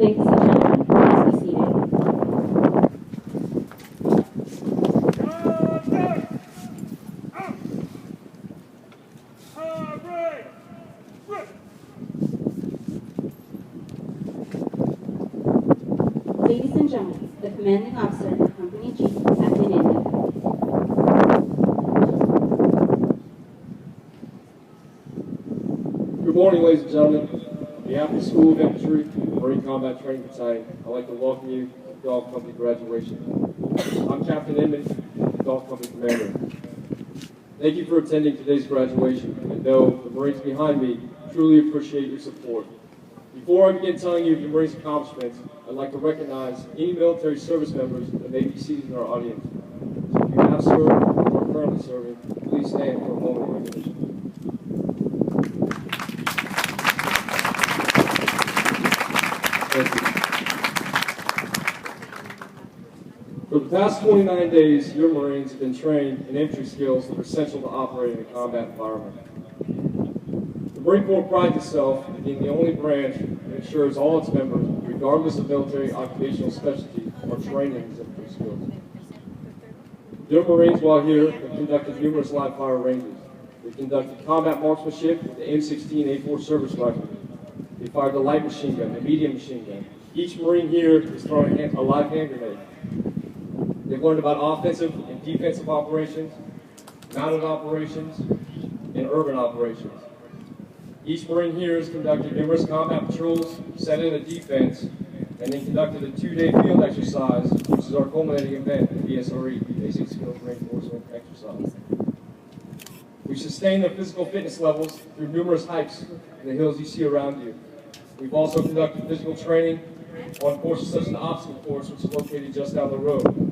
Ladies and gentlemen, please be seated. Ladies and gentlemen, the commanding officer and company chief have been ended. Good morning, ladies and gentlemen. On behalf of the School of Infantry and Marine Combat Training Battalion, I'd like to welcome you to the Golf Company graduation. I'm Captain Inman, the Golf Company Commander. Thank you for attending today's graduation, and know the Marines behind me truly appreciate your support. Before I begin telling you of your Marines' accomplishments, I'd like to recognize any military service members that may be seated in our audience. So if you have served or are currently serving, please stand for a moment of recognition. For the past 29 days, your Marines have been trained in infantry skills that are essential to operating in a combat environment. The Marine Corps prides itself in being the only branch that ensures all its members, regardless of military occupational specialty, are trained in these infantry skills. Your Marines, while here, have conducted numerous live fire ranges. They conducted combat marksmanship with the M16A4 service rifle. They fired the light machine gun, the medium machine gun. Each Marine here is throwing a live hand grenade. They've learned about offensive and defensive operations, mounted operations, and urban operations. Each Marine here has conducted numerous combat patrols, set in a defense, and then conducted a 2-day field exercise, which is our culminating event, the BSRE, Basic Skills Reinforcement Exercise. We've sustained their physical fitness levels through numerous hikes in the hills you see around you. We've also conducted physical training on courses such as the obstacle course, which is located just down the road.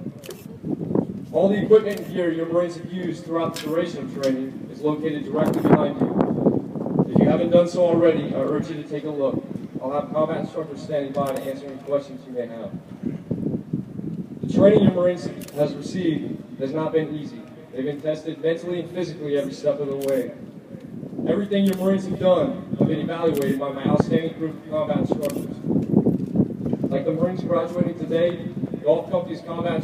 All the equipment and gear your Marines have used throughout the duration of training is located directly behind you. If you haven't done so already, I urge you to take a look. I'll have combat instructors standing by to answer any questions you may have. The training your Marines has received has not been easy. They've been tested mentally and physically every step of the way. Everything your Marines have done have been evaluated by my outstanding group of combat instructors. Like the Marines graduating today, the Golf Company's combat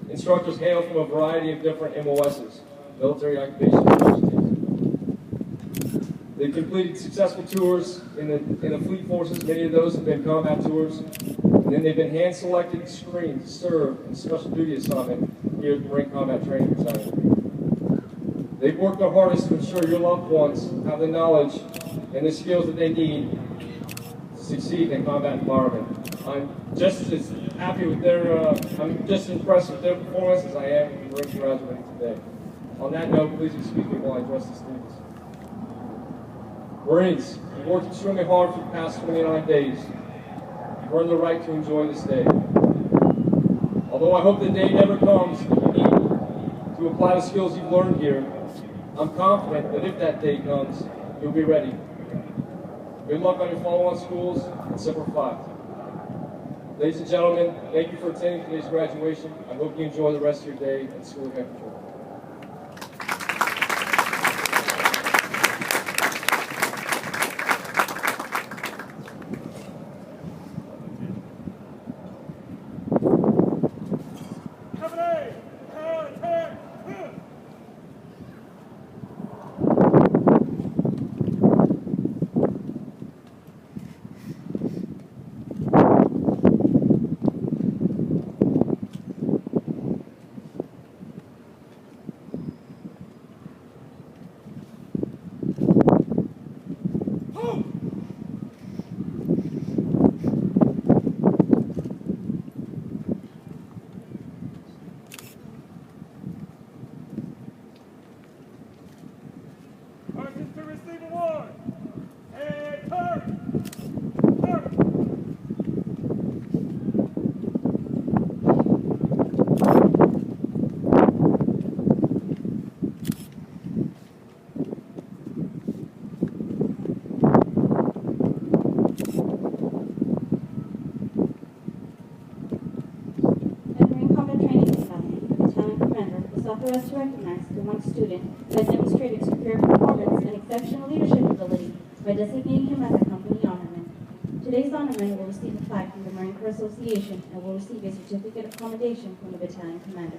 instructors hail from a variety of different MOSs, military occupation specialties. They've completed successful tours in the fleet forces. Many of those have been combat tours. And then they've been hand-selected and screened to serve in special duty assignment here at the Marine Combat Training Battalion. They've worked their hardest to ensure your loved ones have the knowledge and the skills that they need to succeed in a combat environment. I'm just as happy with I'm just impressed with their performance as I am with the Marines graduating today. On that note, please excuse me while I address the students. Marines, you've worked extremely hard for the past 29 days. You've earned the right to enjoy this day. Although I hope the day never comes that you need to apply the skills you've learned here, I'm confident that if that day comes, you'll be ready. Good luck on your follow-on schools and Semper Fi. Ladies and gentlemen, thank you for attending today's graduation. I hope you enjoy the rest of your day at the School of Infantry. Authorized to recognize the one student who has demonstrated superior performance and exceptional leadership ability by designating him as a company honorman. To Today's honorman will receive a plaque from the Marine Corps Association and will receive a certificate of commendation from the battalion commander.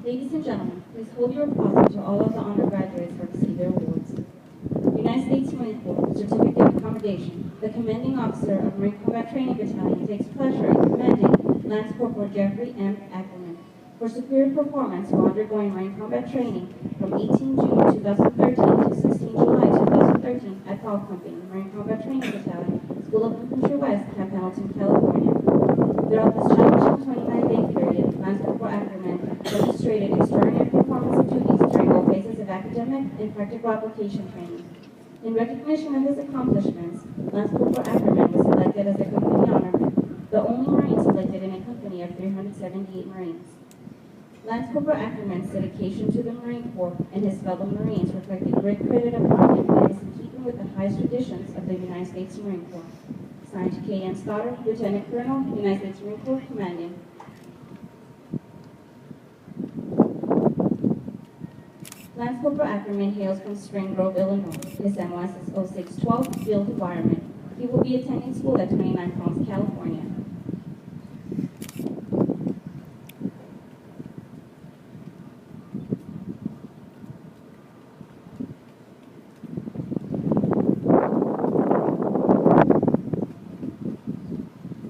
Ladies and gentlemen, please hold your applause until all of the honor graduates have received their awards. United States Marine Corps Certificate of Commendation. The commanding officer of Marine Combat Training Battalion takes pleasure in commending Lance Corporal Jeffrey M. Ackerman for superior performance while undergoing Marine Combat Training from 18 June 2013 to 16 July 2013 at Fall Company, Marine Combat Training Battalion, School of Infantry West, Camp Pendleton, California. Throughout this challenging 29-day period, Lance Corporal Ackerman demonstrated extraordinary performance of duties during all phases of academic and practical application training. In recognition of his accomplishments, Lance Corporal Ackerman was selected as a company honorman, the only Marine selected in a company of 378 Marines. Lance Corporal Ackerman's dedication to the Marine Corps and his fellow Marines reflected great credit upon him and is in keeping with the highest traditions of the United States Marine Corps. Signed, K.N. Stoddard, Lieutenant Colonel, United States Marine Corps, Commanding. Lance Corporal Ackerman hails from Spring Grove, Illinois. His MOS is 0612, Field Environment. He will be attending school at 29 Palms, California.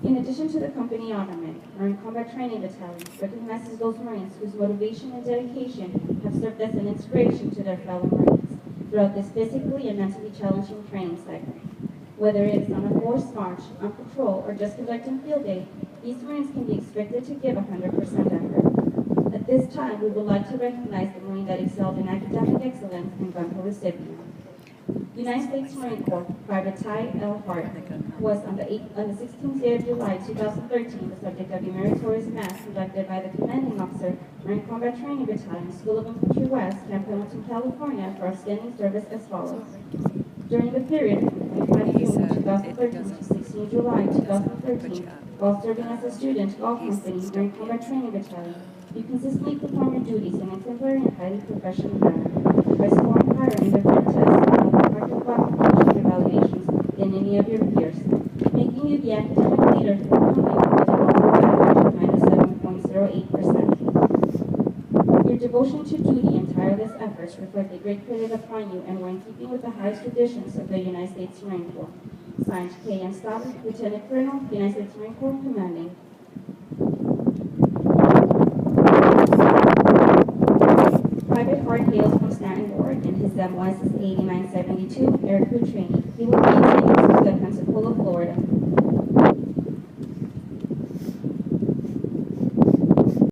In addition to the company honorman, Marine Combat Training Battalion recognizes those Marines whose motivation and dedication have served as an inspiration to their fellow Marines throughout this physically and mentally challenging training cycle. Whether it is on a forced march, on patrol, or just conducting field day, these Marines can be expected to give 100% effort. At this time, we would like to recognize the Marine that excelled in academic excellence and gun pro recipient. United States Marine Corps, Private Ty L. Hart, was on the 16th day of July 2013 the subject of a meritorious mass conducted by the commanding officer, Marine Combat Training Battalion, School of Infantry West, Camp Pendleton, California, for outstanding service as follows. During the period from 25 June 2013 to 16 July 2013, while serving as a student, Golf Company, Marine Combat Training Battalion, you consistently perform your duties in an exemplary and highly professional manner by scoring higher in the grid tests and other practical application evaluations than any of your peers, making you the academic leader for the company with an overall average of 97.08%. Your devotion to duty and tireless efforts reflect a great credit upon you and were in keeping with the highest traditions of the United States Marine Corps. Signed, K.N. Stoddard, Lieutenant Colonel, United States Marine Corps, Commanding. Private Hart hails from Stanton, Oregon. His MOS is 8972, Air Crew Training. He will be attending school at Pensacola, Florida.